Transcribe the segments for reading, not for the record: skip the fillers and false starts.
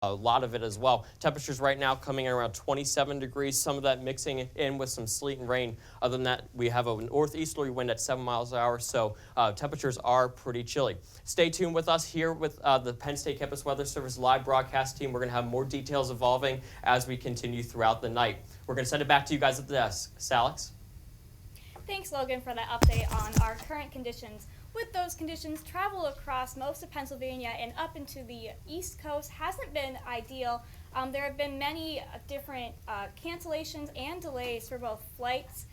a lot of it as well. Temperatures right now coming in around 27 degrees, some of that mixing in with some sleet and rain. Other than that, we have a northeasterly wind at 7 miles an hour, so temperatures are pretty chilly. Stay tuned with us here with the Penn State Campus Weather Service live broadcast team. We're going to have more details evolving as we continue throughout the night. We're going to send it back to you guys at the desk. Salix? Thanks, Logan, for that update on our current conditions. With those conditions, travel across most of Pennsylvania and up into the East Coast hasn't been ideal. There have been many different cancellations and delays for both flights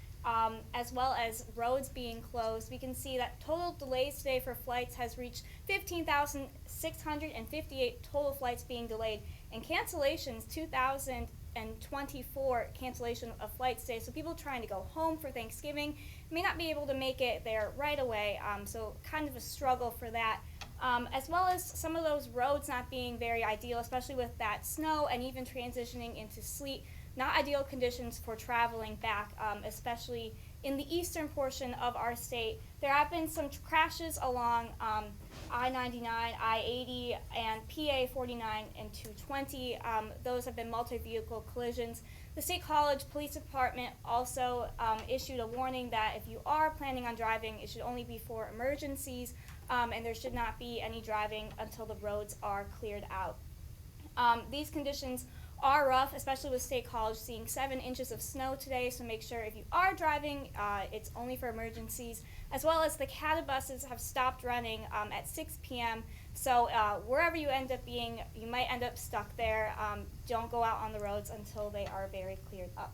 as well as roads being closed. We can see that total delays today for flights has reached 15,658 total flights being delayed, and cancellations 2,024 cancellation of flights today. So people trying to go home for Thanksgiving may not be able to make it there right away, so kind of a struggle for that. As well as some of those roads not being very ideal, especially with that snow and even transitioning into sleet. Not ideal conditions for traveling back, especially in the eastern portion of our state. There have been some crashes along I-99, I-80, and PA 49 and 220. Those have been multi-vehicle collisions. The State College Police Department also issued a warning that if you are planning on driving, it should only be for emergencies, and there should not be any driving until the roads are cleared out. These conditions are rough, especially with State College seeing 7 inches of snow today, so make sure if you are driving, it's only for emergencies, as well as the CATA buses have stopped running at 6 p.m., so wherever you end up being, you might end up stuck there. Don't go out on the roads until they are very cleared up.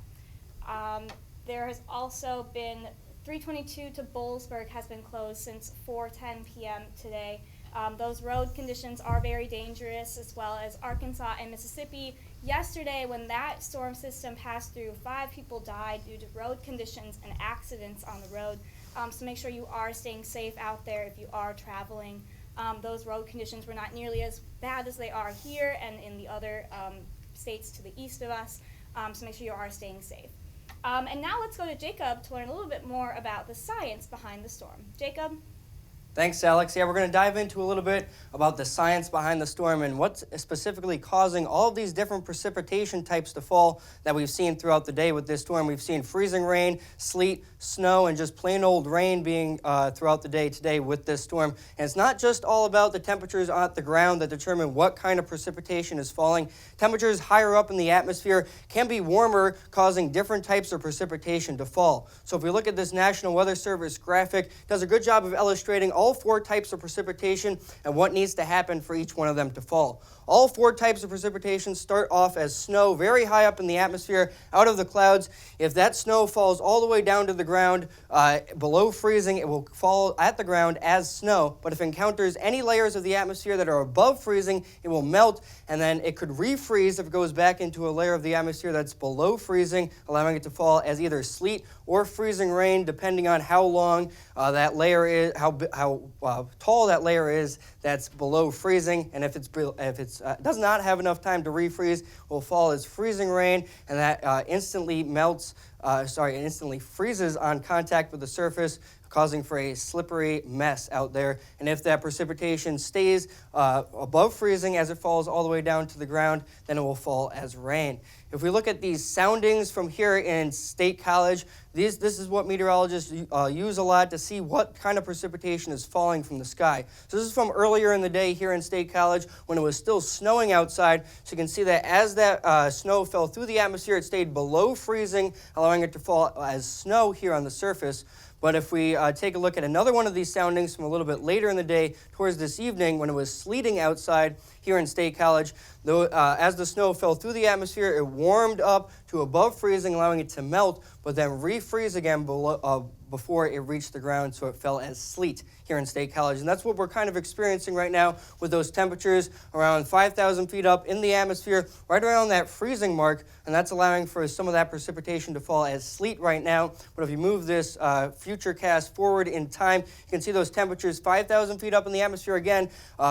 There has also been 322 to Boalsburg has been closed since 4:10 p.m. today. Those road conditions are very dangerous, as well as Arkansas and Mississippi. Yesterday, when that storm system passed through, 5 people died due to road conditions and accidents on the road. So make sure you are staying safe out there if you are traveling. Those road conditions were not nearly as bad as they are here and in the other states to the east of us. So make sure you are staying safe. And now let's go to Jacob to learn a little bit more about the science behind the storm. Jacob? Thanks, Alex. Yeah, we're going to dive into a little bit about the science behind the storm and what's specifically causing all of these different precipitation types to fall that we've seen throughout the day with this storm. We've seen freezing rain, sleet, snow, and just plain old rain being throughout the day today with this storm. And it's not just all about the temperatures on the ground that determine what kind of precipitation is falling. Temperatures higher up in the atmosphere can be warmer, causing different types of precipitation to fall. So if we look at this National Weather Service graphic, it does a good job of illustrating all 4 types of precipitation and what needs to happen for each one of them to fall. All 4 types of precipitation start off as snow very high up in the atmosphere, out of the clouds. If that snow falls all the way down to the ground, below freezing, it will fall at the ground as snow. But if it encounters any layers of the atmosphere that are above freezing, it will melt, and then it could refreeze if it goes back into a layer of the atmosphere that's below freezing, allowing it to fall as either sleet or freezing rain, depending on how long that layer is, how tall that layer is that's below freezing. And if it does not have enough time to refreeze, it will fall as freezing rain, and that instantly freezes on contact with the surface, causing for a slippery mess out there. And if that precipitation stays above freezing as it falls all the way down to the ground, then it will fall as rain. If we look at these soundings from here in State College, this is what meteorologists use a lot to see what kind of precipitation is falling from the sky. So this is from earlier in the day here in State College when it was still snowing outside. So you can see that as that snow fell through the atmosphere, it stayed below freezing, allowing it to fall as snow here on the surface. But if we take a look at another one of these soundings from a little bit later in the day, towards this evening, when it was sleeting outside here in State College, as the snow fell through the atmosphere, it warmed up to above freezing, allowing it to melt, but then refreeze again before it reached the ground, so it fell as sleet here in State College. And that's what we're kind of experiencing right now with those temperatures around 5,000 feet up in the atmosphere, right around that freezing mark, and that's allowing for some of that precipitation to fall as sleet right now. But if you move this future cast forward in time, you can see those temperatures 5,000 feet up in the atmosphere again,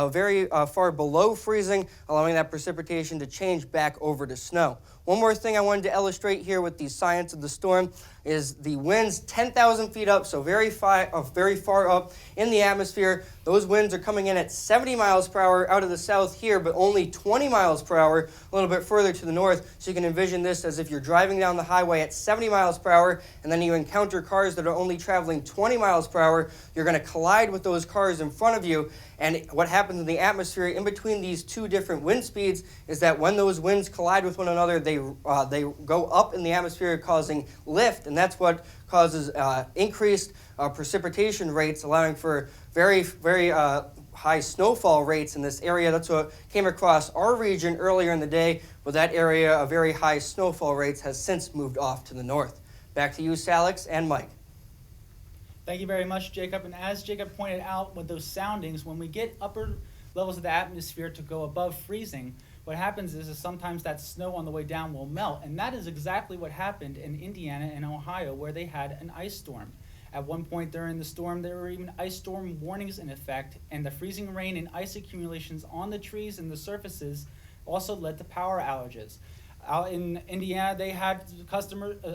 very far below freezing, allowing that precipitation to change back over to snow. One more thing I wanted to illustrate here with the science of the storm. is the winds 10,000 feet up, so very far up in the atmosphere. Those winds are coming in at 70 miles per hour out of the south here, but only 20 miles per hour a little bit further to the north. So you can envision this as if you're driving down the highway at 70 miles per hour, and then you encounter cars that are only traveling 20 miles per hour. You're going to collide with those cars in front of you. And what happens in the atmosphere in between these two different wind speeds is that when those winds collide with one another, they go up in the atmosphere, causing lift, and that's what causes increased precipitation rates, allowing for very high snowfall rates in this area. That's what came across our region earlier in the day, but that area of very high snowfall rates has since moved off to the north. Back to you, Salix and Mike. Thank you very much, Jacob. And as Jacob pointed out with those soundings, when we get upper levels of the atmosphere to go above freezing, what happens is sometimes that snow on the way down will melt. And that is exactly what happened in Indiana and Ohio, where they had an ice storm. At one point during the storm, there were even ice storm warnings in effect, and the freezing rain and ice accumulations on the trees and the surfaces also led to power outages. Out in Indiana, they had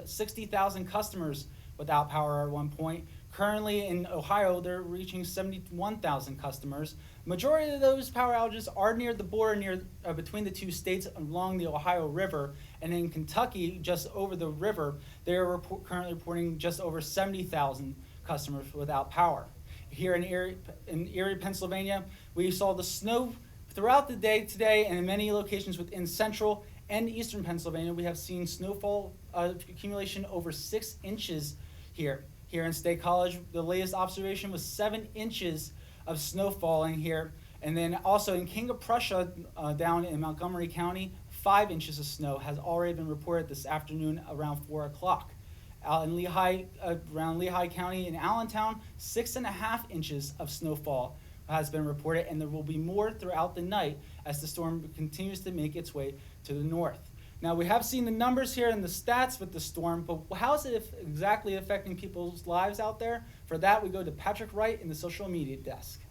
60,000 customers without power at one point. Currently in Ohio, they're reaching 71,000 customers. Majority of those power outages are near the border, between the two states along the Ohio River. And in Kentucky, just over the river, they're currently reporting just over 70,000 customers without power. Here in Erie, Pennsylvania, we saw the snow throughout the day today, and in many locations within central and eastern Pennsylvania, we have seen snowfall accumulation over 6 inches here. Here in State College, the latest observation was 7 inches of snow falling here. And then also in King of Prussia, down in Montgomery County, 5 inches of snow has already been reported this afternoon around 4 o'clock. Out in Lehigh, around Lehigh County in Allentown, 6.5 inches of snowfall has been reported, and there will be more throughout the night as the storm continues to make its way to the north. Now, we have seen the numbers here and the stats with the storm, but how is it exactly affecting people's lives out there? For that, we go to Patrick Wright in the social media desk.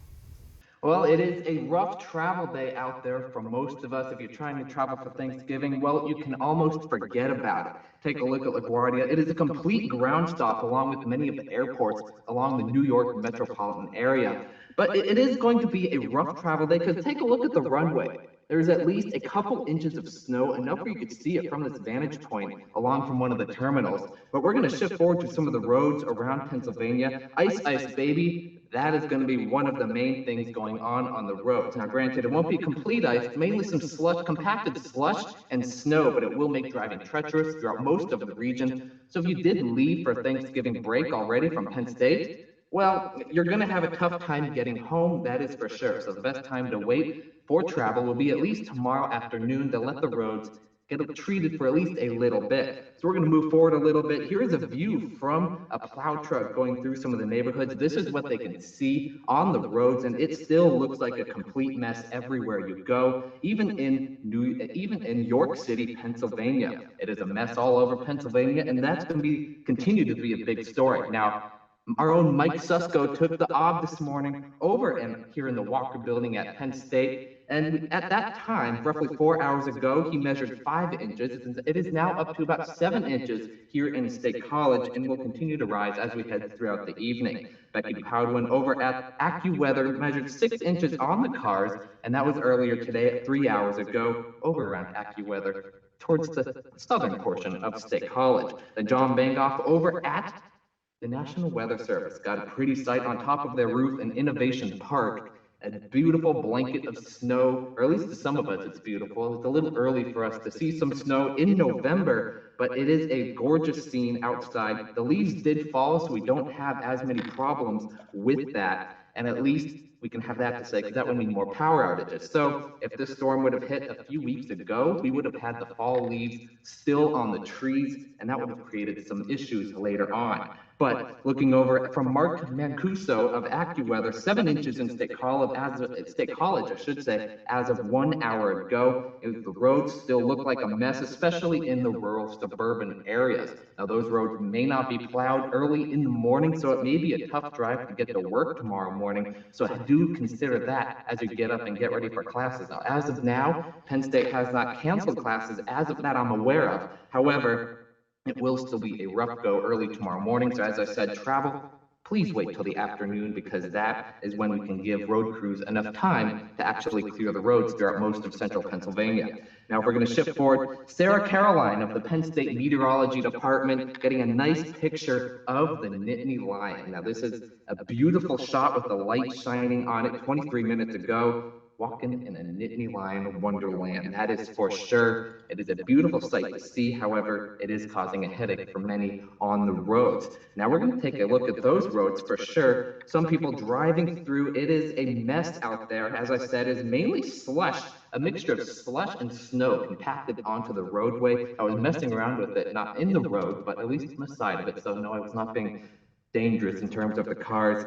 Well, it is a rough travel day out there for most of us. If you're trying to travel for Thanksgiving, well, you can almost forget about it. Take a look at LaGuardia. It is a complete ground stop along with many of the airports along the New York metropolitan area. But it is going to be a rough travel day because take a look at the runway. There's at least a couple inches of snow, enough where you could see it from this vantage point along from one of the terminals. But we're going to shift forward to some of the roads around Pennsylvania. Ice, ice, baby. That is going to be one of the main things going on the roads. Now, granted, it won't be complete ice, mainly some slush, compacted slush and snow, but it will make driving treacherous throughout most of the region. So if you did leave for Thanksgiving break already from Penn State, well, you're going to have a tough time getting home, that is for sure. So the best time to wait for travel will be at least tomorrow afternoon to let the roads get treated for at least a little bit. So we're going to move forward a little bit. Here is a view from a plow truck going through some of the neighborhoods. This is what they can see on the roads, and it still looks like a complete mess everywhere you go. Even in York City, Pennsylvania, it is a mess all over Pennsylvania, and that's going to continue to be a big story. Now, our own Mike Susko took the OB this morning over here in the Walker Building at Penn State. And at that time, roughly 4 hours ago, he measured 5 inches. It is now up to about 7 inches here in State College and will continue to rise as we head throughout the evening. Becky Powdwin over at AccuWeather measured 6 inches on the cars, and that was earlier today, 3 hours ago, over around AccuWeather towards the southern portion of State College. Then John Bangoff over at the National Weather Service got a pretty sight on top of their roof in Innovation Park. A beautiful blanket of snow, or at least to some of us it's beautiful. It's a little early for us to see some snow in November, but it is a gorgeous scene outside. The leaves did fall, so we don't have as many problems with that, and at least we can have that to say, because that would mean more power outages. So if this storm would have hit a few weeks ago, we would have had the fall leaves still on the trees, and that would have created some issues later on. But looking over from Mark Mancuso of AccuWeather, 7 inches in State College, as of 1 hour ago. The roads still look like a mess, especially in the rural suburban areas. Now, those roads may not be plowed early in the morning, so it may be a tough drive to get to work tomorrow morning. So do consider that as you get up and get ready for classes. Now, as of now, Penn State has not canceled classes as of that I'm aware of. However, It will still be a rough go early tomorrow morning, so as I said, travel, please wait till the afternoon because that is when we can give road crews enough time to actually clear the roads throughout most of central Pennsylvania. Now, if we're going to shift forward, Sarah Caroline of the Penn State Meteorology Department getting a nice picture of the Nittany Lion. Now, this is a beautiful shot with the light shining on it 23 minutes ago. Walking in a Nittany Lion wonderland, that is for sure. It is a beautiful sight to see, however, it is causing a headache for many on the roads. Now we're going to take a look at those roads for sure. Some people driving through, it is a mess out there. As I said, it is mainly slush, a mixture of slush and snow compacted onto the roadway. I was messing around with it, not in the road, but at least on the side of it, so no, I was not being dangerous in terms of the cars.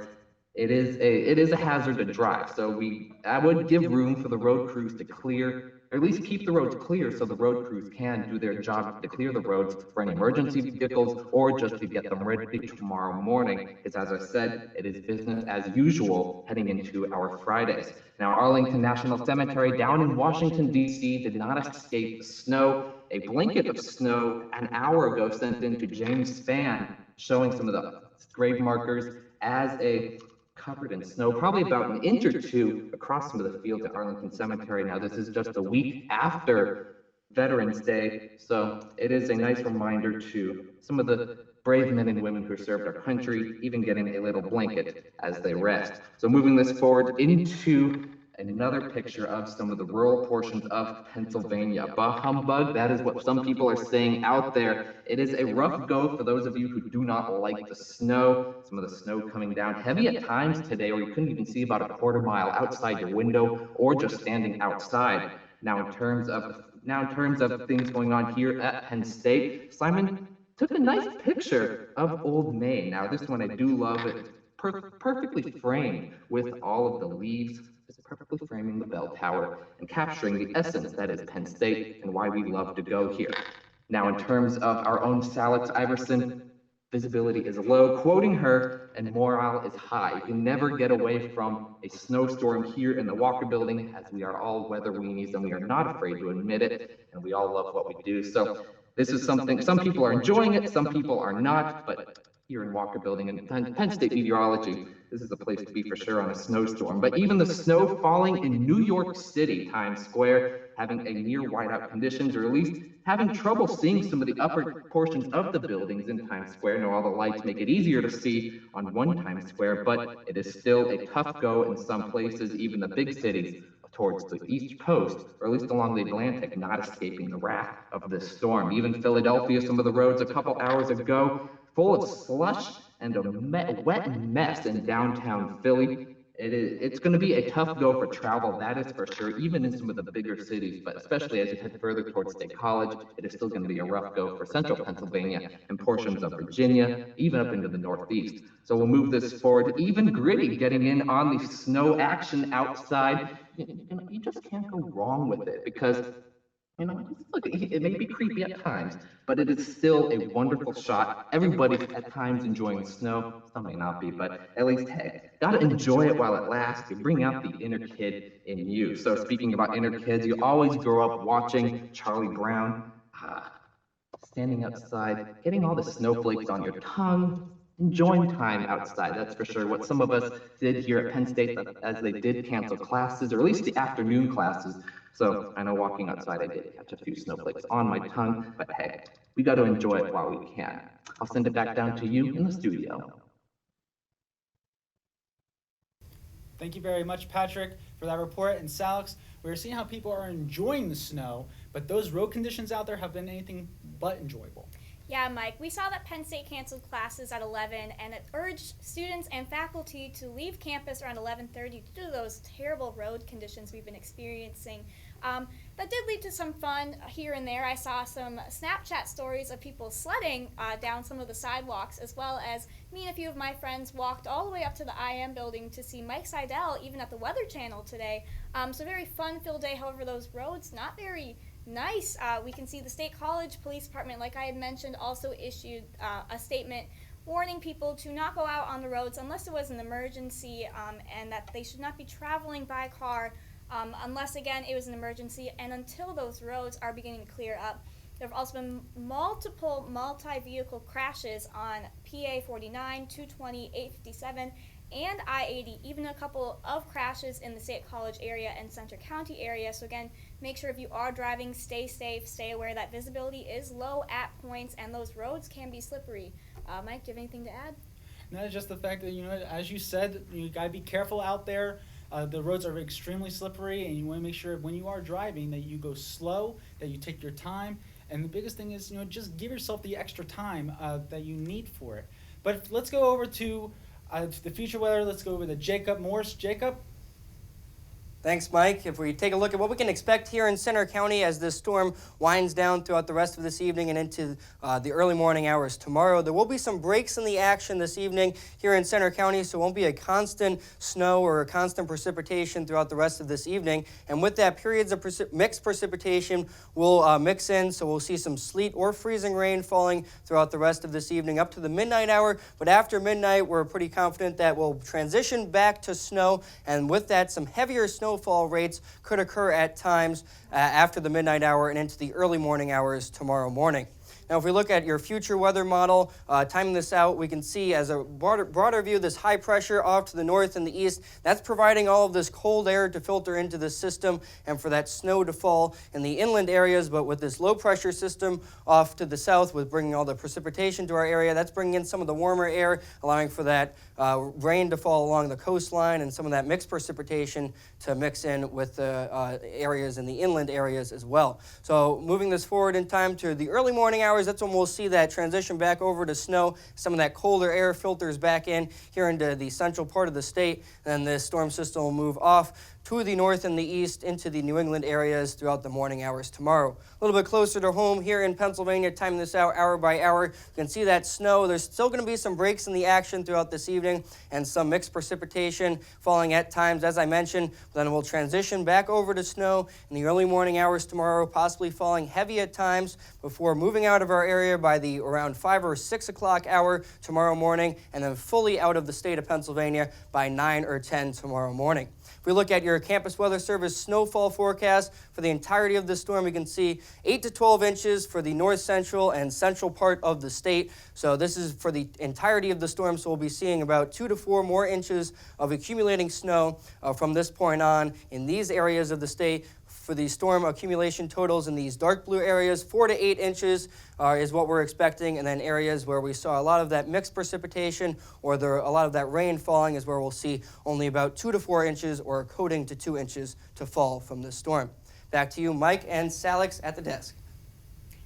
It is a hazard to drive, so I would give room for the road crews to clear, or at least keep the roads clear so the road crews can do their job to clear the roads for any emergency vehicles or just to get them ready tomorrow morning. Because as I said, it is business as usual heading into our Fridays. Now, Arlington National Cemetery down in Washington, D.C. did not escape the snow. A blanket of snow an hour ago sent into James Spann, showing some of the grave markers as a covered in snow, probably about an inch or two across some of the fields at Arlington Cemetery. Now, this is just a week after Veterans Day, so it is a nice reminder to some of the brave men and women who served our country, even getting a little blanket as they rest. So moving this forward into another picture of some of the rural portions of Pennsylvania. Bah humbug, that is what some people are saying out there. It is a rough go for those of you who do not like the snow. Some of the snow coming down heavy at times today, or you couldn't even see about a quarter mile outside your window or just standing outside. Now in terms of things going on here at Penn State, Simon took a nice picture of Old Main. Now this one I do love. It perfectly framed with all of the leaves. It's perfectly framing the bell tower and capturing the essence that is Penn State and why we love to go here. Now, in terms of our own Alex Iverson, visibility is low. Quoting her, and morale is high. You can never get away from a snowstorm here in the Walker Building, as we are all weather weenies and we are not afraid to admit it, and we all love what we do. So this is something, some people are enjoying it, some people are not, but here in Walker Building and Penn State Meteorology, this is the place to be for sure on a snowstorm. But even the snow falling in New York City, Times Square, having a near whiteout conditions, or at least having trouble seeing some of the upper portions of the buildings in Times Square. Now, all the lights make it easier to see on one Times Square, but it is still a tough go in some places, even the big cities towards the East Coast, or at least along the Atlantic, not escaping the wrath of this storm. Even Philadelphia, some of the roads a couple hours ago, full of slush and a wet mess in downtown Philly. It's going to be a tough go for travel, that is for sure, even in some of the bigger cities, but especially as you head further towards State College, it is still going to be a rough go for central Pennsylvania and portions of Virginia, even up into the Northeast. So we'll move this forward. Even gritty getting in on the snow action outside. You just can't go wrong with it because look, it may be creepy at times, but it is still a wonderful shot. Everybody's at times enjoying the snow. Some may not be, but at least, hey, gotta enjoy it while it lasts. You bring out the inner kid in you. So speaking about inner kids, you always grow up watching Charlie Brown, standing outside, getting all the snowflakes on your tongue, enjoying time outside. That's for sure what some of us did here at Penn State as they did cancel classes, or at least the afternoon classes. So I know walking outside, I did catch a few snowflakes on my tongue, but hey, we got to enjoy it while we can. I'll send it back down to you in the studio. Thank you very much, Patrick, for that report. And Salix, we're seeing how people are enjoying the snow, but those road conditions out there have been anything but enjoyable. Yeah, Mike, we saw that Penn State canceled classes at 11, and it urged students and faculty to leave campus around 11:30 due to those terrible road conditions we've been experiencing. That did lead to some fun here and there. I saw some Snapchat stories of people sledding down some of the sidewalks, as well as me and a few of my friends walked all the way up to the IM building to see Mike Seidel, even at the Weather Channel today. So very fun-filled day. However, those roads not very nice. We can see the State College Police Department, like I had mentioned, also issued a statement warning people to not go out on the roads unless it was an emergency, and that they should not be traveling by car unless, again, it was an emergency, and until those roads are beginning to clear up. There have also been multiple multi-vehicle crashes on PA 49, 220, 857, and I-80, even a couple of crashes in the State College area and Center County area. So again, make sure if you are driving, stay safe, stay aware that visibility is low at points and those roads can be slippery. Mike, do you have anything to add? No, just the fact that, as you said, you gotta be careful out there. The roads are extremely slippery, and you want to make sure when you are driving that you go slow, that you take your time. And the biggest thing is, just give yourself the extra time that you need for it. But let's go over to the future weather. Let's go over to Jacob Morse. Jacob? Thanks, Mike. If we take a look at what we can expect here in Center County as this storm winds down throughout the rest of this evening and into the early morning hours tomorrow, there will be some breaks in the action this evening here in Center County, so it won't be a constant snow or a constant precipitation throughout the rest of this evening. And with that, periods of mixed precipitation will mix in, so we'll see some sleet or freezing rain falling throughout the rest of this evening up to the midnight hour. But after midnight, we're pretty confident that we'll transition back to snow, and with that, some heavier snowfall rates could occur at times after the midnight hour and into the early morning hours tomorrow morning. Now, if we look at your future weather model, timing this out, we can see as a broader view, this high pressure off to the north and the east, that's providing all of this cold air to filter into the system and for that snow to fall in the inland areas. But with this low pressure system off to the south, with bringing all the precipitation to our area, that's bringing in some of the warmer air, allowing for that rain to fall along the coastline and some of that mixed precipitation to mix in with the areas in the inland areas as well. So moving this forward in time to the early morning hours, that's when we'll see that transition back over to snow. Some of that colder air filters back in here into the central part of the state. Then the storm system will move off to the north and the east into the New England areas throughout the morning hours tomorrow. A little bit closer to home here in Pennsylvania, timing this out hour by hour. You can see that snow. There's still going to be some breaks in the action throughout this evening and some mixed precipitation falling at times, as I mentioned. Then we'll transition back over to snow in the early morning hours tomorrow, possibly falling heavy at times before moving out of our area by the around 5 or 6 o'clock hour tomorrow morning, and then fully out of the state of Pennsylvania by 9 or 10 tomorrow morning. If we look at your Campus Weather Service snowfall forecast for the entirety of the storm, we can see 8 to 12 inches for the north central and central part of the state. So this is for the entirety of the storm, so we'll be seeing about 2 to 4 more inches of accumulating snow from this point on in these areas of the state. For the storm accumulation totals in these dark blue areas, 4 to 8 inches is what we're expecting, and then areas where we saw a lot of that mixed precipitation or a lot of that rain falling is where we'll see only about 2 to 4 inches or a coating to 2 inches to fall from this storm. Back to you, Mike and Salix at the desk.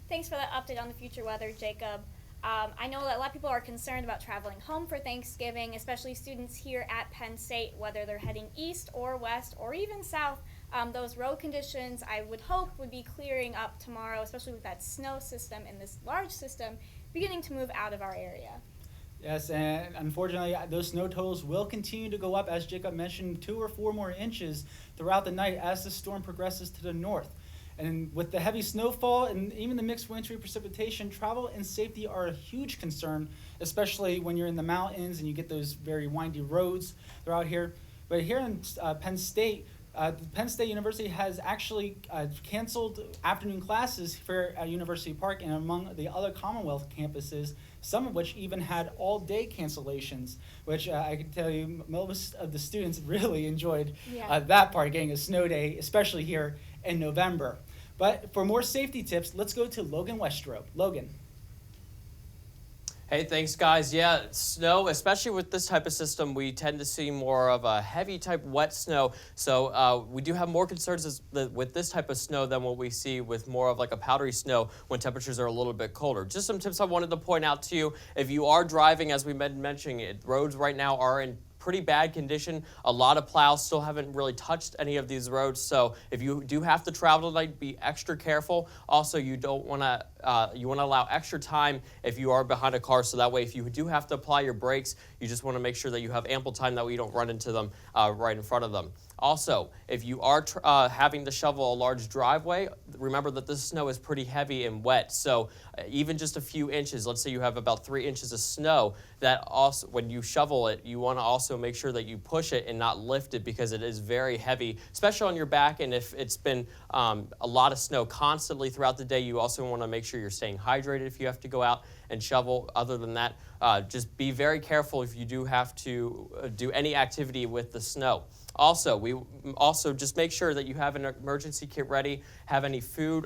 Thanks for that update on the future weather, Jacob. I know that a lot of people are concerned about traveling home for Thanksgiving, especially students here at Penn State, whether they're heading east or west or even south. Those road conditions, I would hope, would be clearing up tomorrow, especially with that snow system and this large system beginning to move out of our area. Yes, and unfortunately, those snow totals will continue to go up, as Jacob mentioned, 2 or 4 more inches throughout the night as the storm progresses to the north. And with the heavy snowfall and even the mixed wintry precipitation, travel and safety are a huge concern, especially when you're in the mountains and you get those very windy roads throughout here. But here in Penn State, Penn State University has actually canceled afternoon classes for University Park and among the other Commonwealth campuses, some of which even had all-day cancellations, which I can tell you most of the students really enjoyed that part, getting a snow day, especially here in November. But for more safety tips, let's go to Logan Westrope. Logan. Hey, thanks, guys. Yeah, snow, especially with this type of system, we tend to see more of a heavy type wet snow. So we do have more concerns with this type of snow than what we see with more of like a powdery snow when temperatures are a little bit colder. Just some tips I wanted to point out to you. If you are driving, as we've been mentioning, roads right now are in pretty bad condition. A lot of plows still haven't really touched any of these roads, so if you do have to travel tonight, be extra careful. Also, you don't want to allow extra time if you are behind a car, so that way if you do have to apply your brakes, you just want to make sure that you have ample time, that way you don't run into them right in front of them. Also, if you are having to shovel a large driveway, remember that this snow is pretty heavy and wet. So even just a few inches, let's say you have about 3 inches of snow, that also, when you shovel it, you want to also make sure that you push it and not lift it because it is very heavy, especially on your back. And if it's been a lot of snow constantly throughout the day, you also want to make sure you're staying hydrated if you have to go out and shovel. Other than that, just be very careful if you do have to do any activity with the snow. Also, we also just make sure that you have an emergency kit ready, have any food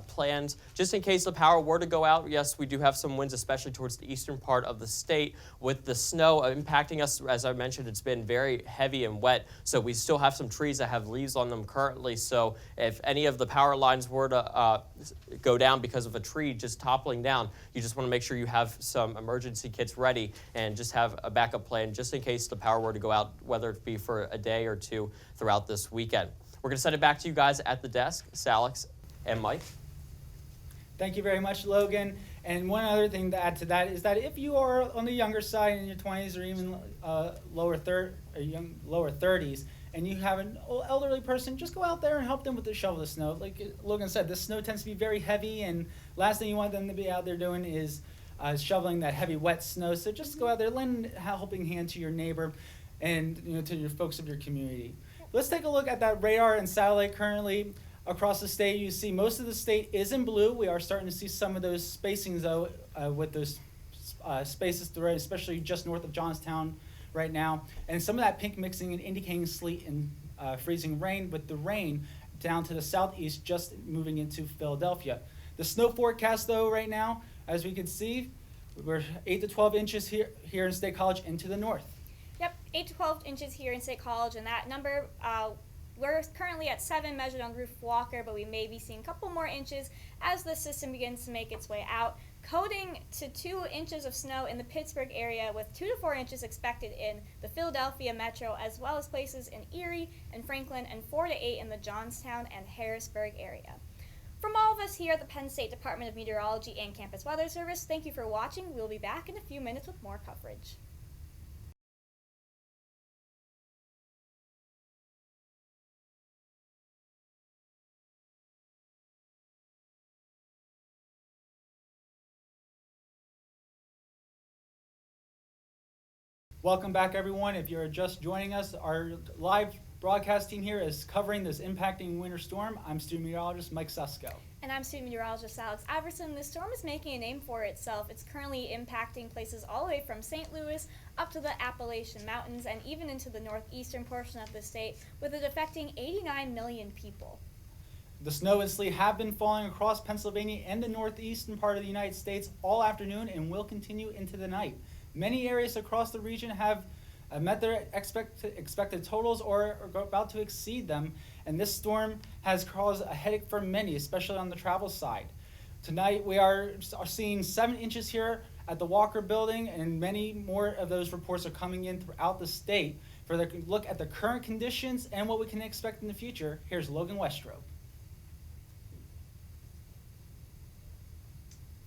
plans, just in case the power were to go out. Yes, we do have some winds, especially towards the eastern part of the state. With the snow impacting us, as I mentioned, it's been very heavy and wet, so we still have some trees that have leaves on them currently. So if any of the power lines were to go down because of a tree just toppling down, you just want to make sure you have some emergency kits ready and just have a backup plan just in case the power were to go out, whether it be for a day or two throughout this weekend. We're going to send it back to you guys at the desk, Salix and Mike. Thank you very much, Logan. And one other thing to add to that is that if you are on the younger side in your 20s or even lower 30s, and you have an elderly person, just go out there and help them with the shovel of snow. Like Logan said, this snow tends to be very heavy, and last thing you want them to be out there doing is shoveling that heavy, wet snow. So just go out there, lend a helping hand to your neighbor and to your folks of your community. Let's take a look at that radar and satellite currently across the state. You see most of the state is in blue. We are starting to see some of those spacings though with those spaces throughout, especially just north of Johnstown right now. And some of that pink mixing and indicating sleet and freezing rain, with the rain down to the southeast just moving into Philadelphia. The snow forecast though right now, as we can see, we're 8 to 12 inches here in State College and to the north. Yep, 8 to 12 inches here in State College, and that number, we're currently at 7 measured on Roof Walker, but we may be seeing a couple more inches as the system begins to make its way out. Coating to 2 inches of snow in the Pittsburgh area, with 2 to 4 inches expected in the Philadelphia metro, as well as places in Erie and Franklin, and 4 to 8 in the Johnstown and Harrisburg area. From all of us here at the Penn State Department of Meteorology and Campus Weather Service, thank you for watching. We'll be back in a few minutes with more coverage. Welcome back, everyone. If you're just joining us, our live broadcast team here is covering this impacting winter storm. I'm student meteorologist Mike Susko. And I'm student meteorologist Alex Iverson. This storm is making a name for itself. It's currently impacting places all the way from St. Louis up to the Appalachian Mountains and even into the northeastern portion of the state, with it affecting 89 million people. The snow and sleet have been falling across Pennsylvania and the northeastern part of the United States all afternoon and will continue into the night. Many areas across the region have met their expected totals or are about to exceed them, and this storm has caused a headache for many, especially on the travel side. Tonight we are seeing 7 inches here at the Walker Building, and many more of those reports are coming in throughout the state. For the look at the current conditions and what we can expect in the future, here's Logan Westrope.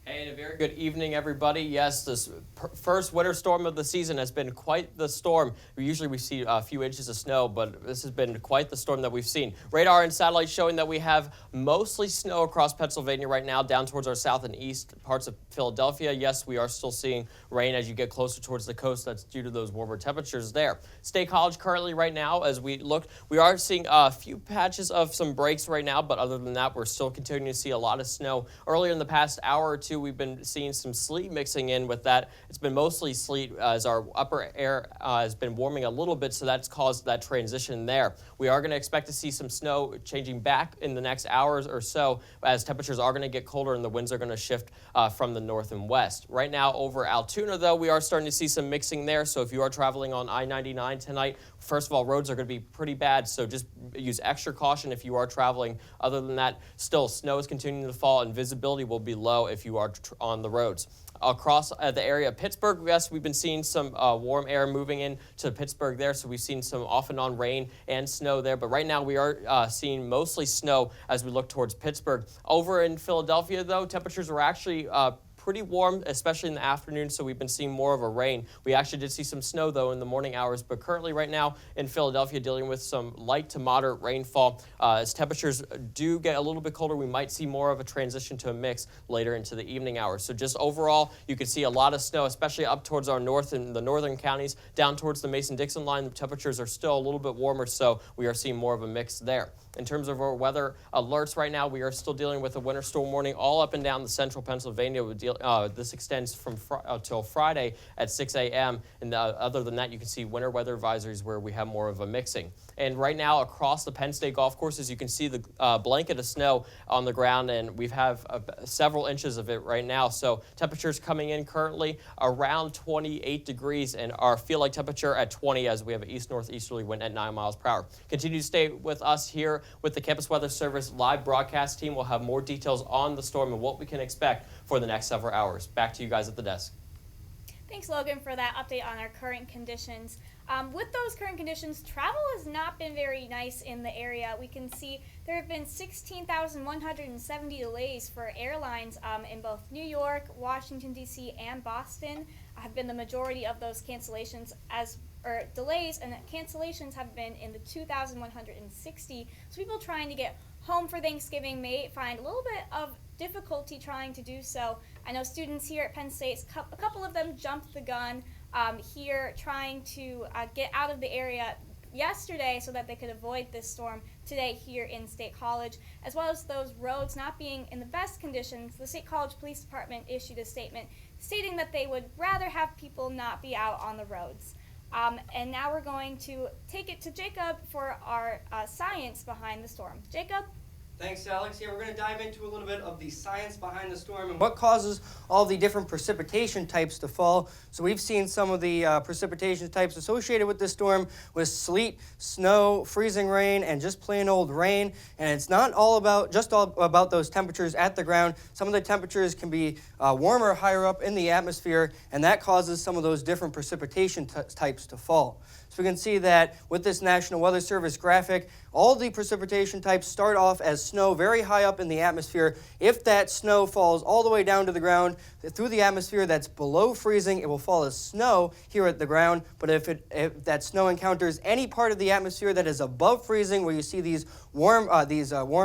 And a very good evening, everybody. Yes, this first winter storm of the season has been quite the storm. Usually we see a few inches of snow, but this has been quite the storm that we've seen. Radar and satellite showing that we have mostly snow across Pennsylvania right now, down towards our south and east parts of Philadelphia. Yes, we are still seeing rain as you get closer towards the coast. That's due to those warmer temperatures there. State College currently right now, as we look, we are seeing a few patches of some breaks right now, but other than that, we're still continuing to see a lot of snow. Earlier in the past hour or two, we've been seeing some sleet mixing in with that. It's been mostly sleet as our upper air has been warming a little bit, so that's caused that transition there. We are going to expect to see some snow changing back in the next hours or so as temperatures are going to get colder and the winds are going to shift from the north and west. Right now over Altoona, though, we are starting to see some mixing there, so if you are traveling on I-99 tonight, first of all, roads are going to be pretty bad, so just use extra caution if you are traveling. Other than that, still, snow is continuing to fall and visibility will be low if you are on the roads. Across the area of Pittsburgh, yes, we've been seeing some warm air moving in to Pittsburgh there, so we've seen some off and on rain and snow there, but right now we are seeing mostly snow as we look towards Pittsburgh. Over in Philadelphia, though, temperatures were actually pretty warm, especially in the afternoon, so we've been seeing more of a rain. We actually did see some snow, though, in the morning hours, but currently right now in Philadelphia dealing with some light to moderate rainfall. As temperatures do get a little bit colder, we might see more of a transition to a mix later into the evening hours. So just overall, you can see a lot of snow, especially up towards our north and the northern counties. Down towards the Mason-Dixon line, the temperatures are still a little bit warmer, so we are seeing more of a mix there. In terms of our weather alerts right now, we are still dealing with a winter storm warning all up and down the central Pennsylvania. This extends from till Friday at 6 a.m. And other than that, you can see winter weather advisories where we have more of a mixing. And right now, across the Penn State golf courses, you can see the blanket of snow on the ground, and we have several inches of it right now. So temperatures coming in currently around 28 degrees, and our feel-like temperature at 20 as we have an east-northeasterly wind at 9 miles per hour. Continue to stay with us here with the Campus Weather Service live broadcast team. We'll have more details on the storm and what we can expect for the next several hours. Back to you guys at the desk. Thanks, Logan, for that update on our current conditions. With those current conditions, travel has not been very nice in the area. We can see there have been 16,170 delays for airlines in both New York, Washington, D.C., and Boston. Have been the majority of those cancellations delays, and cancellations have been in the 2,160. So people trying to get home for Thanksgiving may find a little bit of difficulty trying to do so. I know students here at Penn State, a couple of them jumped the gun here trying to get out of the area yesterday so that they could avoid this storm today here in State College, as well as those roads not being in the best conditions. The State College Police Department issued a statement stating that they would rather have people not be out on the roads. And now we're going to take it to Jacob for our science behind the storm. Jacob? Thanks, Alex. Yeah, we're going to dive into a little bit of the science behind the storm and what causes all the different precipitation types to fall. So we've seen some of the precipitation types associated with this storm with sleet, snow, freezing rain, and just plain old rain. And it's not all about those temperatures at the ground. Some of the temperatures can be warmer higher up in the atmosphere, and that causes some of those different precipitation types to fall. So we can see that with this National Weather Service graphic, all the precipitation types start off as snow very high up in the atmosphere. If that snow falls all the way down to the ground through the atmosphere that's below freezing, it will fall as snow here at the ground. But if that snow encounters any part of the atmosphere that is above freezing, where you see these warm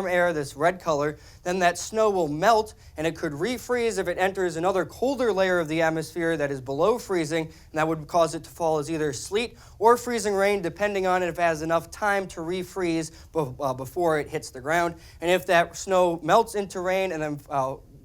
air, this red color, then that snow will melt, and it could refreeze if it enters another colder layer of the atmosphere that is below freezing, and that would cause it to fall as either sleet or freezing rain, depending on if it has enough time to refreeze before it hits the ground. And if that snow melts into rain and then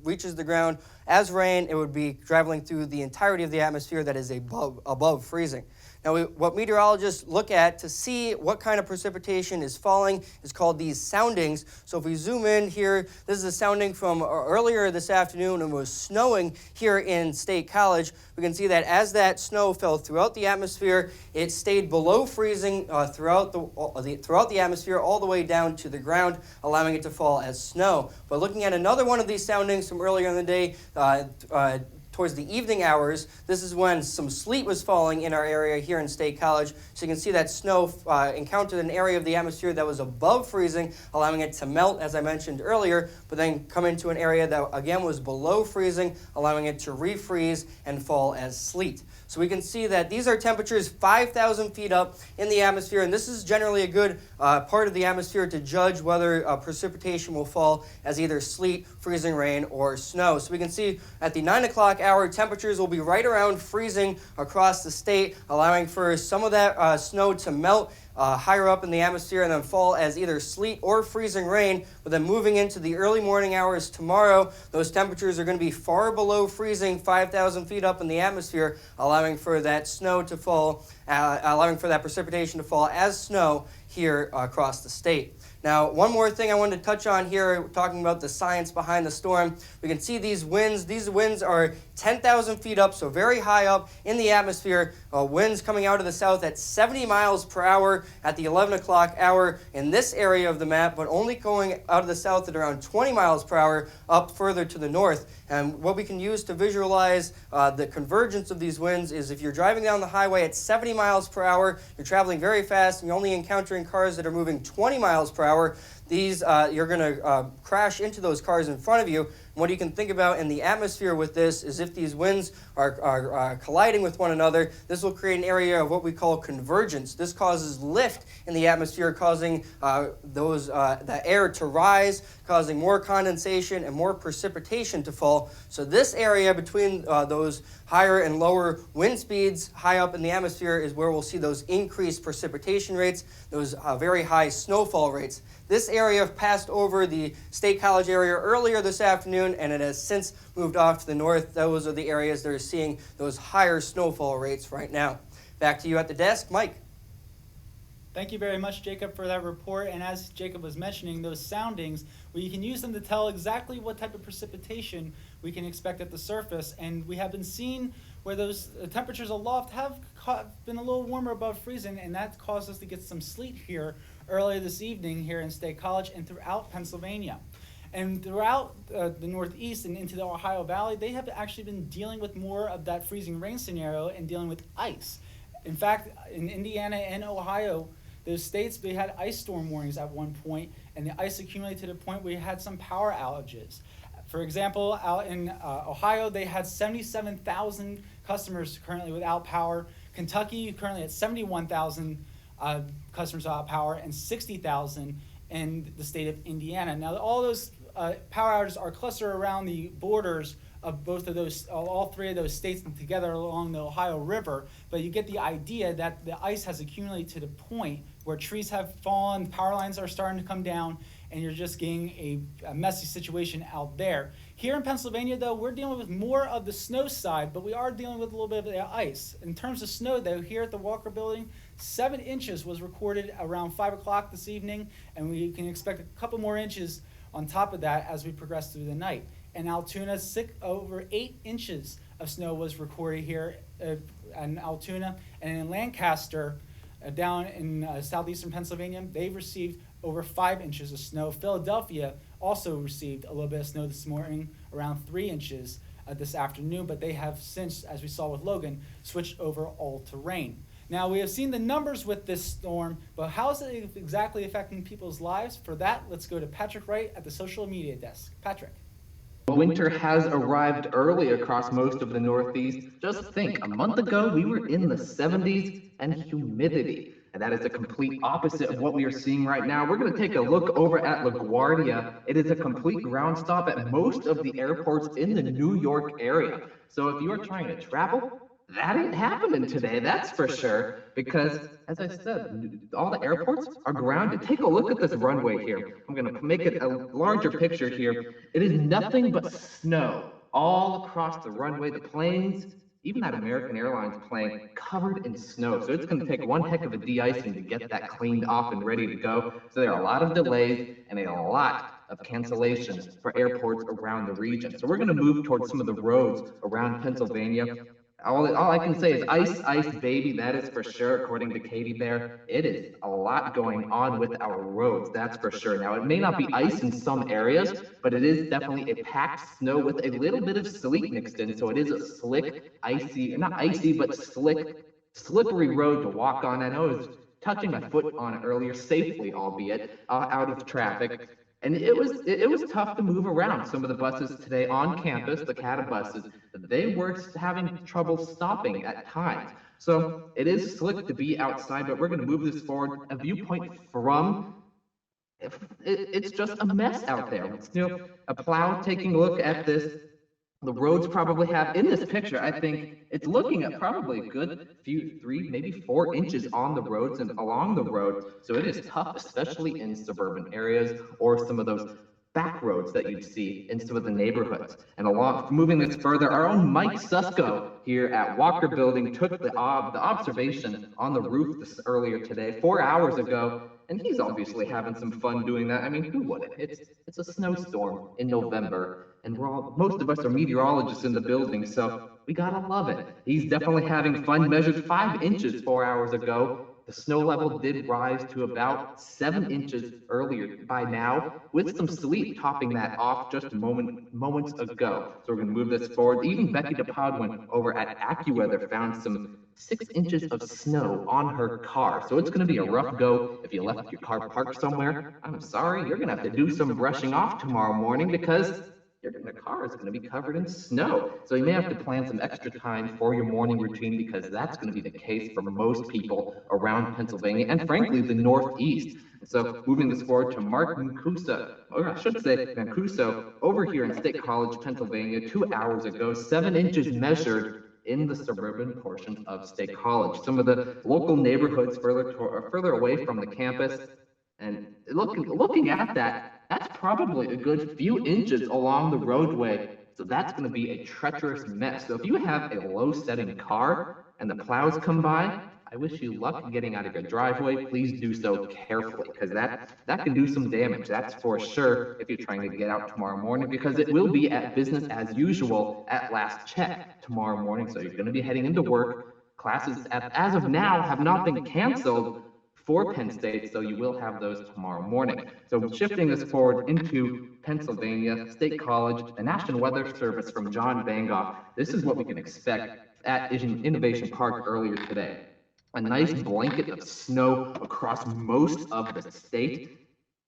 reaches the ground as rain, it would be traveling through the entirety of the atmosphere that is above freezing. Now, what meteorologists look at to see what kind of precipitation is falling is called these soundings. So if we zoom in here, this is a sounding from earlier this afternoon and was snowing here in State College. We can see that as that snow fell throughout the atmosphere, it stayed below freezing throughout the atmosphere all the way down to the ground, allowing it to fall as snow. But looking at another one of these soundings from earlier in the day, towards the evening hours, this is when some sleet was falling in our area here in State College. So you can see that snow encountered an area of the atmosphere that was above freezing, allowing it to melt, as I mentioned earlier, but then come into an area that again was below freezing, allowing it to refreeze and fall as sleet. So we can see that these are temperatures 5,000 feet up in the atmosphere, and this is generally a good part of the atmosphere to judge whether precipitation will fall as either sleet, freezing rain, or snow. So we can see at the 9 o'clock hour, temperatures will be right around freezing across the state, allowing for some of that snow to melt higher up in the atmosphere and then fall as either sleet or freezing rain. But then moving into the early morning hours tomorrow, those temperatures are going to be far below freezing, 5,000 feet up in the atmosphere, allowing for that snow to fall, allowing for that precipitation to fall as snow here across the state. Now, one more thing I wanted to touch on here, talking about the science behind the storm. We can see these winds. These winds are 10,000 feet up, so very high up in the atmosphere. Winds coming out of the south at 70 miles per hour at the 11 o'clock hour in this area of the map, but only going out of the south at around 20 miles per hour up further to the north. And what we can use to visualize the convergence of these winds is if you're driving down the highway at 70 miles per hour, you're traveling very fast, and you're only encountering cars that are moving 20 miles per hour. these you're going to crash into those cars in front of you. And what you can think about in the atmosphere with this is if these winds are colliding with one another, this will create an area of what we call convergence. This causes lift in the atmosphere, causing the air to rise, causing more condensation and more precipitation to fall. So this area between those higher and lower wind speeds high up in the atmosphere is where we'll see those increased precipitation rates, those very high snowfall rates. This area passed over the State College area earlier this afternoon, and it has since moved off to the north. Those are the areas that are seeing those higher snowfall rates right now. Back to you at the desk, Mike. Thank you very much, Jacob, for that report. And as Jacob was mentioning, those soundings, we can use them to tell exactly what type of precipitation we can expect at the surface. And we have been seeing where those temperatures aloft have been a little warmer above freezing, and that caused us to get some sleet here earlier this evening here in State College and throughout Pennsylvania. And throughout the Northeast and into the Ohio Valley, they have actually been dealing with more of that freezing rain scenario and dealing with ice. In fact, in Indiana and Ohio, those states, they had ice storm warnings at one point, and the ice accumulated to the point where you had some power outages. For example, out in Ohio, they had 77,000 customers currently without power. Kentucky currently at 71,000 customers without power, and 60,000 in the state of Indiana. Now, all those power outages are clustered around the borders of both of those, all three of those states together along the Ohio River, but you get the idea that the ice has accumulated to the point where trees have fallen, power lines are starting to come down, and you're just getting a messy situation out there. Here in Pennsylvania, though, we're dealing with more of the snow side, but we are dealing with a little bit of the ice. In terms of snow, though, here at the Walker Building, 7 inches was recorded around 5 o'clock this evening, and we can expect a couple more inches on top of that as we progress through the night. In Altoona, over 8 inches of snow was recorded here in Altoona, and in Lancaster, down in southeastern Pennsylvania, they've received over 5 inches of snow. Philadelphia also received a little bit of snow this morning, around 3 inches this afternoon, but they have since, as we saw with Logan, switched over all to rain. Now, we have seen the numbers with this storm, but how is it exactly affecting people's lives? For that, let's go to Patrick Wright at the social media desk. Patrick. Winter has arrived early across most of the Northeast. Just think, a month ago we were in the 70s and humidity. And that is the complete opposite of what we are seeing right now. We're going to take a look over at LaGuardia. It is a complete ground stop at most of the airports in the New York area. So if you are trying to travel, that ain't happening today, that's for sure, because, as I said, all the airports are grounded. Take a look at this runway here. I'm going to make it a larger picture here. It is nothing but snow all across the runway. The planes, even that American Airlines plane, covered in snow. So it's going to take one heck of a de-icing to get that cleaned off and ready to go. So there are a lot of delays and a lot of cancellations for airports around the region. So we're going to move towards some of the roads around Pennsylvania. All I can say is ice, ice, baby, that is for sure, according to Katie Bear. It is a lot going on with our roads, that's for sure. Now, it may not be ice in some areas, but it is definitely a packed snow with a little bit of sleet mixed in, so it is a slick, icy, not icy, but slick, slippery road to walk on. I know I was touching my foot on it earlier, safely, albeit, out of traffic. And it was tough to move around. Some of the buses today on campus, the CATA buses, they were having trouble stopping at times. So it is slick to be outside, but we're going to move this forward. A viewpoint from, it's just a mess out there. You know, a plow taking a look at this. The roads probably have, in this picture, I think it's looking at probably a good few, 3, maybe 4 inches on the roads and along the road. So it is tough, especially in suburban areas or some of those back roads that you'd see in some of the neighborhoods. And along, moving this further, our own Mike Susko here at Walker Building took the observation on the roof earlier today, 4 hours ago, and he's obviously having some fun doing that. I mean, who wouldn't? It's a snowstorm in November, and most of us are meteorologists in the building, so we gotta love it. He's definitely having fun. Measured 5 inches 4 hours ago. The snow level did rise to about 7 inches earlier by now, with some sleet topping that off just moments ago. So we're going to move this forward. Even Becky DePodwin over at AccuWeather found some 6 inches of snow on her car. So it's going to be a rough go if you left your car parked somewhere. I'm sorry, you're going to have to do some brushing off tomorrow morning because the car is going to be covered in snow. So you may have to plan some extra time for your morning routine because that's going to be the case for most people around Pennsylvania and frankly the Northeast. So moving this forward to Mark Mancuso, or I should say Mancuso, over here in State College, Pennsylvania, 2 hours ago, 7 inches measured in the suburban portions of State College. Some of the local neighborhoods further away from the campus. And looking at that, that's probably a good few inches along the roadway. So that's going to be a treacherous mess. So if you have a low-setting car and the plows come by, I wish you luck getting out of your driveway. Please do so carefully because that can do some damage. That's for sure if you're trying to get out tomorrow morning because it will be at business as usual at last check tomorrow morning. So you're going to be heading into work. Classes, as of now, have not been canceled for Penn State, so you will have those tomorrow morning. So shifting this forward into Pennsylvania, State College, the National Weather Service from John Bangoff. This is what we can expect at Innovation Park earlier today. A nice blanket of snow across most of the state,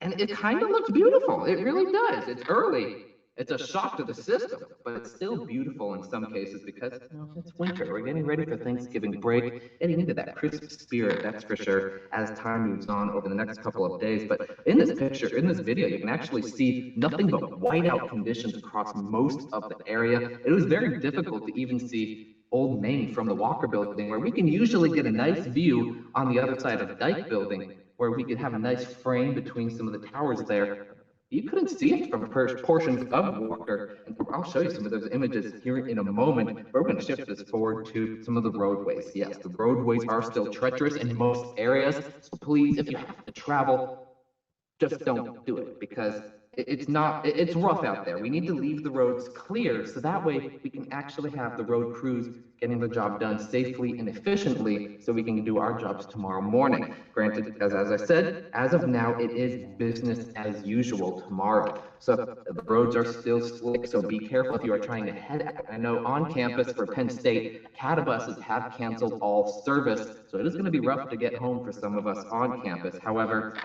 and it kind of looks beautiful. It really does. It's early. It's a shock to the system, but it's still beautiful in some cases because it's winter. We're getting ready for Thanksgiving break, getting into that crisp spirit, that's for sure, as time moves on over the next couple of days. But in this picture, in this video, you can actually see nothing but whiteout conditions across most of the area. It was very difficult to even see Old Main from the Walker Building, where we can usually get a nice view on the other side of Dyke Building, where we could have a nice frame between some of the towers there. You couldn't see it from portions of Walker. And I'll show you some of those images here in a moment. But we're going to shift this forward to some of the roadways. Yes, the roadways are still treacherous in most areas. So please, if you have to travel, just don't do it because it's rough out there. We need to leave the roads clear so that way we can actually have the road crews getting the job done safely and efficiently so we can do our jobs tomorrow morning. Granted, as I said, as of now, it is business as usual tomorrow. So the roads are still slick, so be careful if you are trying to head out. I know on campus for Penn State, catabuses have canceled all service, so it is going to be rough to get home for some of us on campus. However,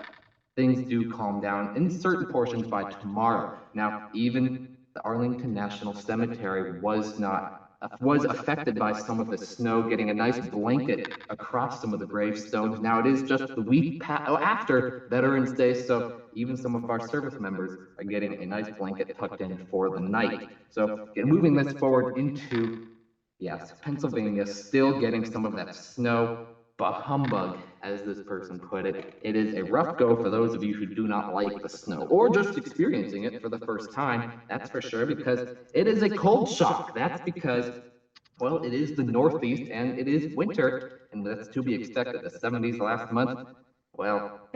things do calm down in certain portions by tomorrow. Now, even the Arlington National Cemetery was affected by some of the snow, getting a nice blanket across some of the gravestones. Now, it is just the week after Veterans Day, so even some of our service members are getting a nice blanket tucked in for the night. So, moving this forward into, yes, Pennsylvania, still getting some of that snow. But humbug, as this person put it. It is a rough go for those of you who do not like the snow, or just experiencing it for the first time, that's for sure, because it is a cold shock. That's because, well, it is the Northeast, and it is winter, and that's to be expected. The 70s last month, well,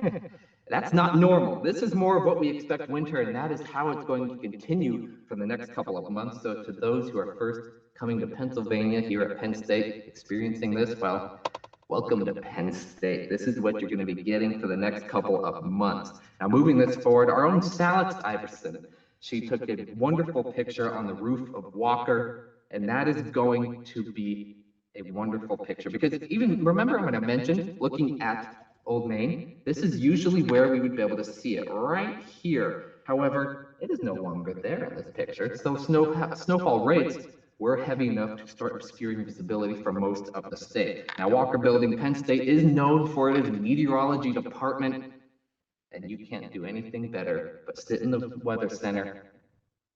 that's not normal. This is more of what we expect winter, and that is how it's going to continue for the next couple of months. So to those who are first coming to Pennsylvania here at Penn State, experiencing this, well, welcome to Penn State. This is what you're going to be getting for the next couple of months. Now, moving this forward, our own Alex Iverson, she took a wonderful picture on the roof of Walker, and that is going to be a wonderful picture because even remember when I mentioned looking at Old Main, this is usually where we would be able to see it, right here. However, it is no longer there in this picture, so snowfall rates were heavy enough to start obscuring visibility for most of the state. Now, Walker Building, Penn State is known for its meteorology department, and you can't do anything better but sit in the weather center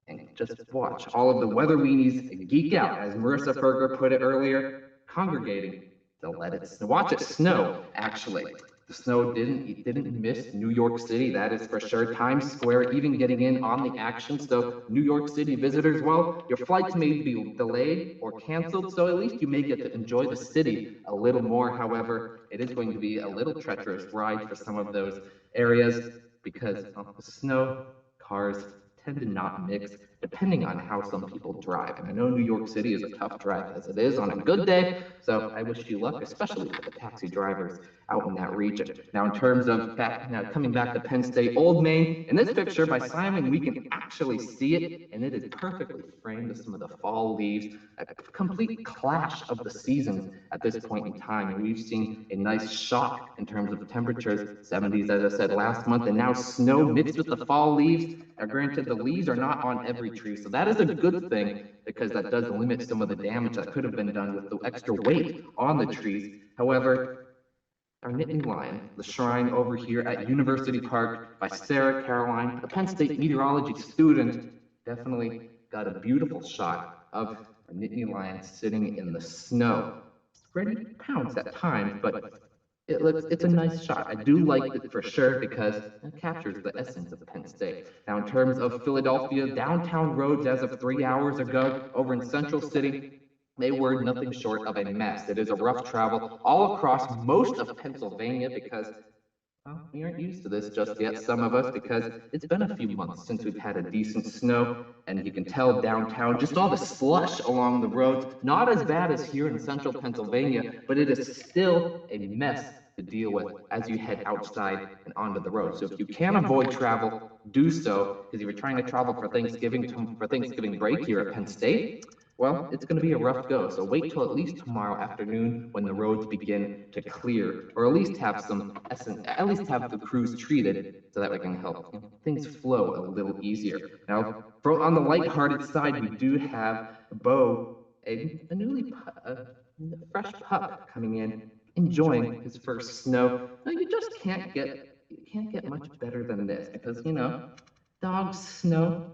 and just watch all of the weather weenies geek out, as Marissa Berger put it earlier, congregating to let it snow. Watch it snow, actually. The snow didn't miss New York City, that is for sure. Times Square even getting in on the action. So New York City visitors, well, your flights may be delayed or canceled, so at least you may get to enjoy the city a little more. However, it is going to be a little treacherous ride for some of those areas because of the snow, cars tend to not mix depending on how some people drive. And I know New York City is a tough drive as it is on a good day, so I wish you luck, especially for the taxi drivers out in that region. Now, in terms of coming back to Penn State, Old Main, in this picture by Simon, we can actually see it, and it is perfectly framed with some of the fall leaves, a complete clash of the seasons at this point in time. And we've seen a nice shock in terms of temperatures, 70s, as I said, last month, and now snow mixed with the fall leaves. Now, granted, the leaves are not on every tree, so that is a good thing because that does limit some of the damage that could have been done with the extra weight on the trees. However, our Nittany Lion, the shrine over here at University Park by Sarah Caroline, a Penn State meteorology student, definitely got a beautiful shot of our Nittany Lion sitting in the snow. It's ready to pounce at times, but it's a nice shot. I do like it for sure because it captures the essence of Penn State. Now, in terms of Philadelphia, downtown roads as of 3 hours ago over in Central City, they were nothing short of a mess. It is a rough travel all across most of Pennsylvania because, well, we aren't used to this just yet, some of us, because it's been a few months since we've had a decent snow, and you can tell downtown, just all the slush along the roads, not as bad as here in central Pennsylvania, but it is still a mess to deal with as you head outside and onto the road. So if you can avoid travel, do so, because if you're trying to travel for Thanksgiving break here at Penn State, well, it's going to be a rough go, so wait till at least tomorrow afternoon when the roads begin to clear, or at least have the crews treated so that we can help things flow a little easier. Now, on the lighthearted side, we do have Bo, a fresh pup coming in, enjoying his first snow. Now, you just can't get much better than this because, dogs, snow,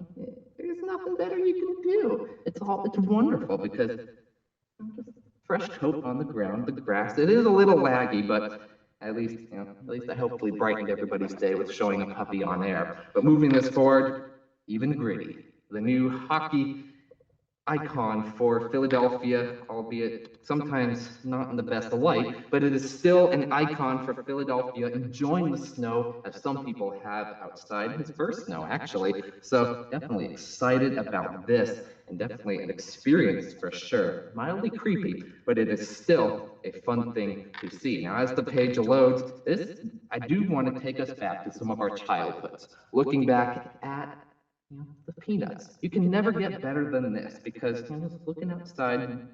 there's nothing better you can do. It's wonderful because fresh coat on the ground, the grass, it is a little laggy, but at least I hopefully brightened everybody's day with showing a puppy on air. But moving this forward, even Gritty, the new hockey icon for Philadelphia, albeit sometimes not in the best of light, but it is still an icon for Philadelphia, enjoying the snow as some people have outside. His first snow, actually. So definitely excited about this, and definitely an experience for sure. Mildly creepy, but it is still a fun thing to see. Now, as the page loads, I do want to take us back to some of our childhoods, looking back at the peanuts. You can never get better than this because just looking outside and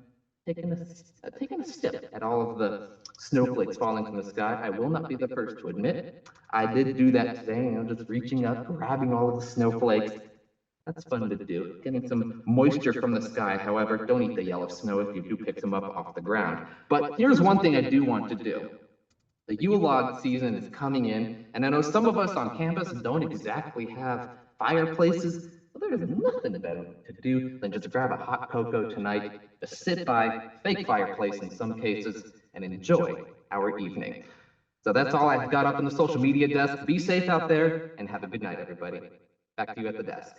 taking a sip at all of the snowflakes falling from the sky. I will not be the first to admit I did do that today. Just reaching up, grabbing all of the snowflakes. That's fun to do. Getting some moisture from the sky. However, don't eat the yellow snow if you do pick some up off the ground. But here's one thing I do want to do. The Yule log season is coming in, and I know some of us on campus don't exactly have fireplaces. Well, there is nothing better to do than just grab a hot cocoa tonight, just sit by, fake fireplace in some cases, and enjoy our evening. So that's all I've got up on the social media desk. Be safe out there, and have a good night, everybody. Back to you at the desk.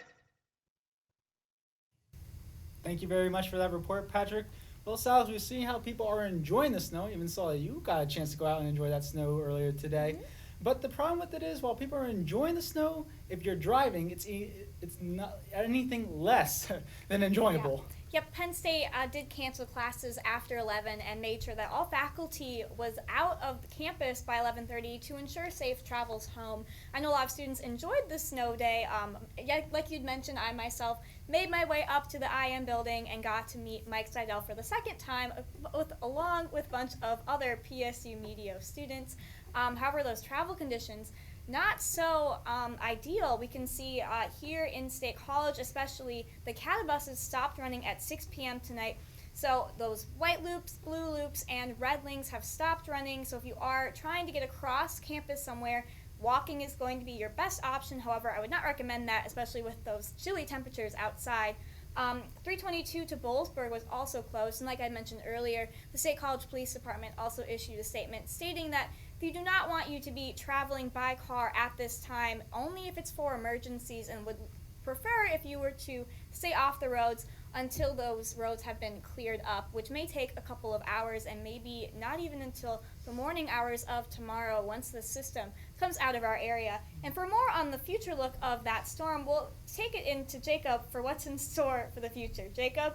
Thank you very much for that report, Patrick. Well, Sal, we've seen how people are enjoying the snow. Even saw that you got a chance to go out and enjoy that snow earlier today. Mm-hmm. But the problem with it is, while people are enjoying the snow, if you're driving, it's not anything less than enjoyable. Yep, Penn State did cancel classes after 11 and made sure that all faculty was out of campus by 11:30 to ensure safe travels home. I know a lot of students enjoyed the snow day. Like you'd mentioned, I myself made my way up to the IM building and got to meet Mike Seidel for the second time, along with a bunch of other PSU Medio students. However, those travel conditions, not so ideal. We can see here in State College, especially, the CATA buses stopped running at 6 p.m. tonight. So those white loops, blue loops, and red links have stopped running. So if you are trying to get across campus somewhere, walking is going to be your best option. However, I would not recommend that, especially with those chilly temperatures outside. 322 to Boalsburg was also closed, and like I mentioned earlier, the State College Police Department also issued a statement stating that they do not want you to be traveling by car at this time, only if it's for emergencies, and would prefer if you were to stay off the roads. until those roads have been cleared up, which may take a couple of hours and maybe not even until the morning hours of tomorrow once the system comes out of our area. And for more on the future look of that storm, we'll take it into Jacob for what's in store for the future. Jacob?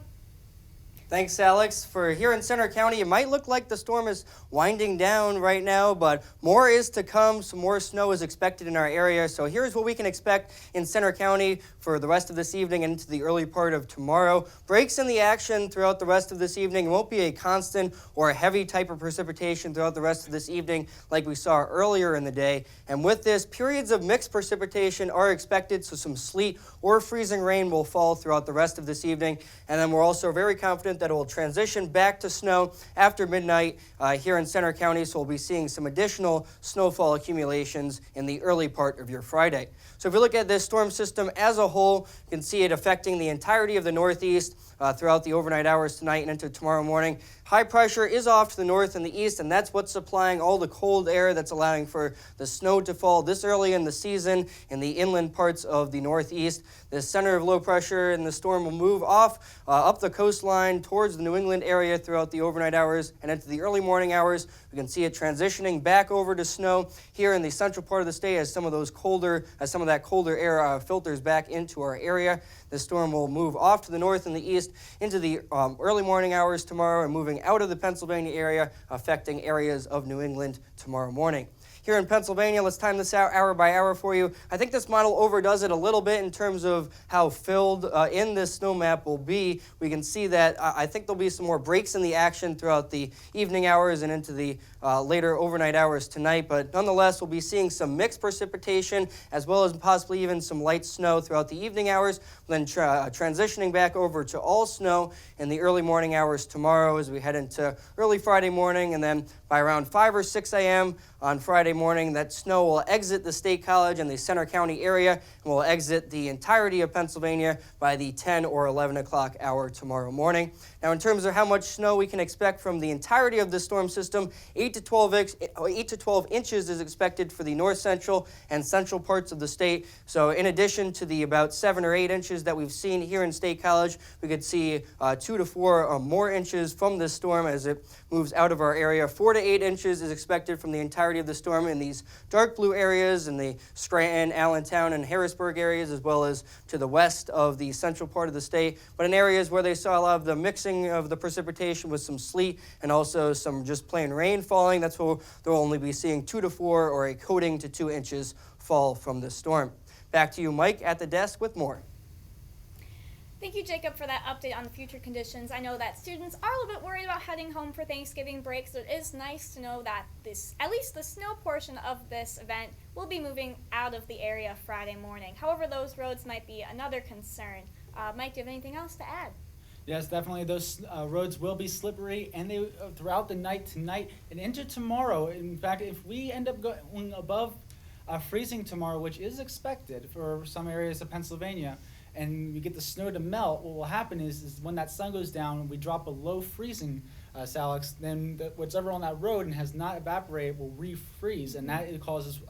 Thanks, Alex. For here in Center County, it might look like the storm is winding down right now, but more is to come. Some more snow is expected in our area. So here's what we can expect in Center County for the rest of this evening and into the early part of tomorrow. Breaks in the action throughout the rest of this evening. It won't be a constant or a heavy type of precipitation throughout the rest of this evening like we saw earlier in the day. And with this, periods of mixed precipitation are expected, so some sleet or freezing rain will fall throughout the rest of this evening. And then we're also very confident that it will transition back to snow after midnight here in Center County, so we'll be seeing some additional snowfall accumulations in the early part of your Friday. So if you look at this storm system as a whole, you can see it affecting the entirety of the Northeast throughout the overnight hours tonight and into tomorrow morning. High pressure is off to the north and the east, and that's what's supplying all the cold air that's allowing for the snow to fall this early in the season in the inland parts of the Northeast. The center of low pressure and the storm will move off up the coastline towards the New England area throughout the overnight hours and into the early morning hours. We can see it transitioning back over to snow here in the central part of the state as some of that colder air filters back into our area. The storm will move off to the north and the east into the early morning hours tomorrow and moving out of the Pennsylvania area, affecting areas of New England tomorrow morning. Here in Pennsylvania, let's time this out hour by hour for you. I think this model overdoes it a little bit in terms of how filled in this snow map will be. We can see that I think there'll be some more breaks in the action throughout the evening hours and into the later overnight hours tonight, but nonetheless, we'll be seeing some mixed precipitation as well as possibly even some light snow throughout the evening hours, then transitioning back over to all snow in the early morning hours tomorrow as we head into early Friday morning, and then by around 5 or 6 a.m. on Friday morning, that snow will exit the State College and the Center County area and will exit the entirety of Pennsylvania by the 10 or 11 o'clock hour tomorrow morning. Now, in terms of how much snow we can expect from the entirety of the storm system, 8 to 12 inches is expected for the north central and central parts of the state. So in addition to the about 7 or 8 inches that we've seen here in State College, we could see 2 to 4 more inches from this storm as it moves out of our area. 4 to 8 inches is expected from the entirety of the storm in these dark blue areas in the Scranton, Allentown, and Harrisburg areas, as well as to the west of the central part of the state. But in areas where they saw a lot of the mixing of the precipitation with some sleet and also some just plain rain falling, that's where they'll only be seeing 2 to 4 or a coating to 2 inches fall from this storm. Back to you, Mike, at the desk with more. Thank you, Jacob, for that update on the future conditions. I know that students are a little bit worried about heading home for Thanksgiving break, so it is nice to know that at least the snow portion of this event will be moving out of the area Friday morning. However, those roads might be another concern. Mike, do you have anything else to add? Yes, definitely. Those roads will be slippery, and they throughout the night tonight and into tomorrow. In fact, if we end up going above freezing tomorrow, which is expected for some areas of Pennsylvania, and we get the snow to melt, what will happen is when that sun goes down and we drop below freezing, Alex, then whatever on that road and has not evaporated will refreeze, and that causes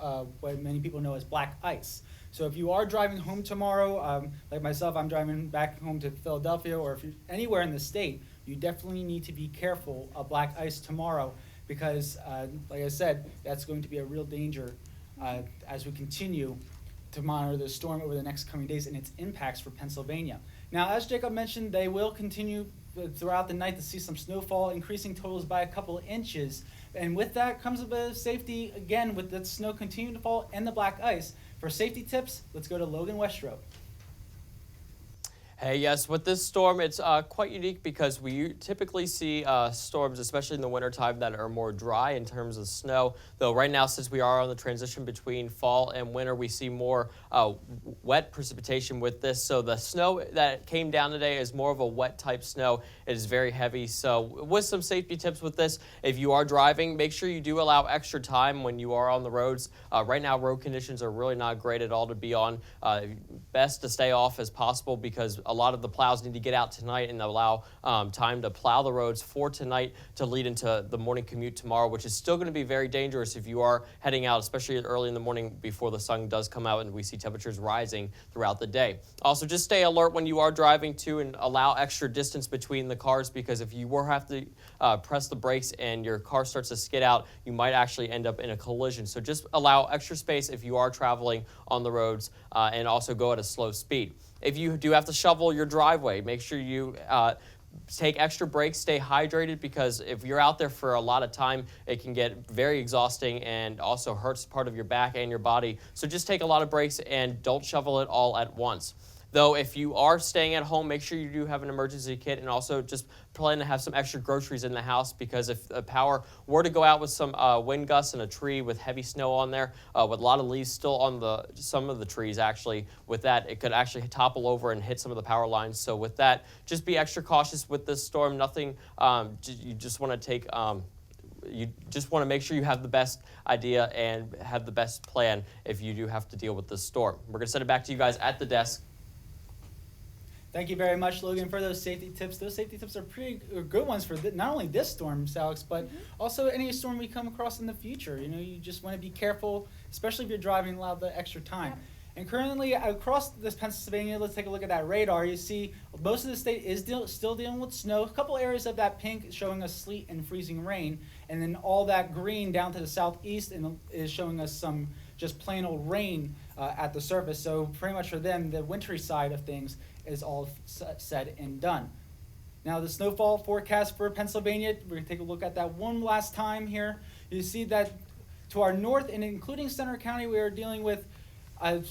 what many people know as black ice. So if you are driving home tomorrow, like myself, I'm driving back home to Philadelphia, or if you're anywhere in the state, you definitely need to be careful of black ice tomorrow because, like I said, that's going to be a real danger as we continue to monitor the storm over the next coming days and its impacts for Pennsylvania. Now, as Jacob mentioned, they will continue throughout the night to see some snowfall, increasing totals by a couple inches. And with that comes a bit of safety, again, with the snow continuing to fall and the black ice. For safety tips, let's go to Logan Westrope. Hey, yes, with this storm, it's quite unique because we typically see storms, especially in the wintertime, that are more dry in terms of snow. Though right now, since we are on the transition between fall and winter, we see more wet precipitation with this. So the snow that came down today is more of a wet type snow. It is very heavy. So with some safety tips with this, if you are driving, make sure you do allow extra time when you are on the roads. Right now, road conditions are really not great at all to be on. Best to stay off as possible because a lot of the plows need to get out tonight and allow time to plow the roads for tonight to lead into the morning commute tomorrow, which is still going to be very dangerous if you are heading out, especially early in the morning before the sun does come out and we see temperatures rising throughout the day. Also, just stay alert when you are driving too, and allow extra distance between the cars, because if you have to press the brakes and your car starts to skid out, you might actually end up in a collision. So just allow extra space if you are traveling on the roads, and also go at a slow speed. If you do have to shovel your driveway, make sure you take extra breaks, stay hydrated, because if you're out there for a lot of time, it can get very exhausting and also hurts part of your back and your body. So just take a lot of breaks and don't shovel it all at once. Though if you are staying at home, make sure you do have an emergency kit, and also just plan to have some extra groceries in the house, because if the power were to go out with some wind gusts and a tree with heavy snow on there, with a lot of leaves still on some of the trees actually, with that it could actually topple over and hit some of the power lines. So with that, just be extra cautious with this storm. Nothing, you just want to take you just want to make sure you have the best idea and have the best plan if you do have to deal with this storm. We're going to send it back to you guys at the desk. Thank you very much, Logan, for those safety tips. Those safety tips are pretty good ones for not only this storm, Alex, but also any storm we come across in the future. You know, you just want to be careful, especially if you're driving, allow the extra time. Yep. And currently, across this Pennsylvania, let's take a look at that radar. You see most of the state is still dealing with snow. A couple areas of that pink showing us sleet and freezing rain. And then all that green down to the southeast is showing us some just plain old rain at the surface. So pretty much for them, the wintry side of things is all said and done. Now the snowfall forecast for Pennsylvania, we're going to take a look at that one last time here. You see that to our north, and including Center County, we are dealing with 8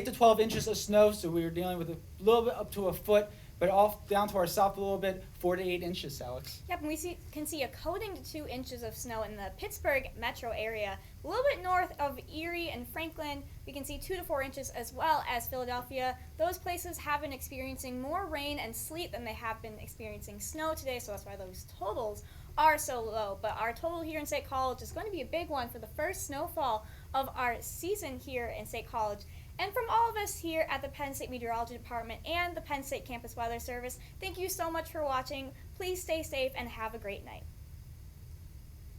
to 12 inches of snow, so we are dealing with a little bit up to a foot, but off down to our south a little bit, 4 to 8 inches, Alex. Yep, and we can see a coating to 2 inches of snow in the Pittsburgh metro area. A little bit north of Erie and Franklin, we can see 2 to 4 inches, as well as Philadelphia. Those places have been experiencing more rain and sleet than they have been experiencing snow today, so that's why those totals are so low. But our total here in State College is going to be a big one for the first snowfall of our season here in State College. And from all of us here at the Penn State Meteorology Department and the Penn State Campus Weather Service, thank you so much for watching. Please stay safe and have a great night.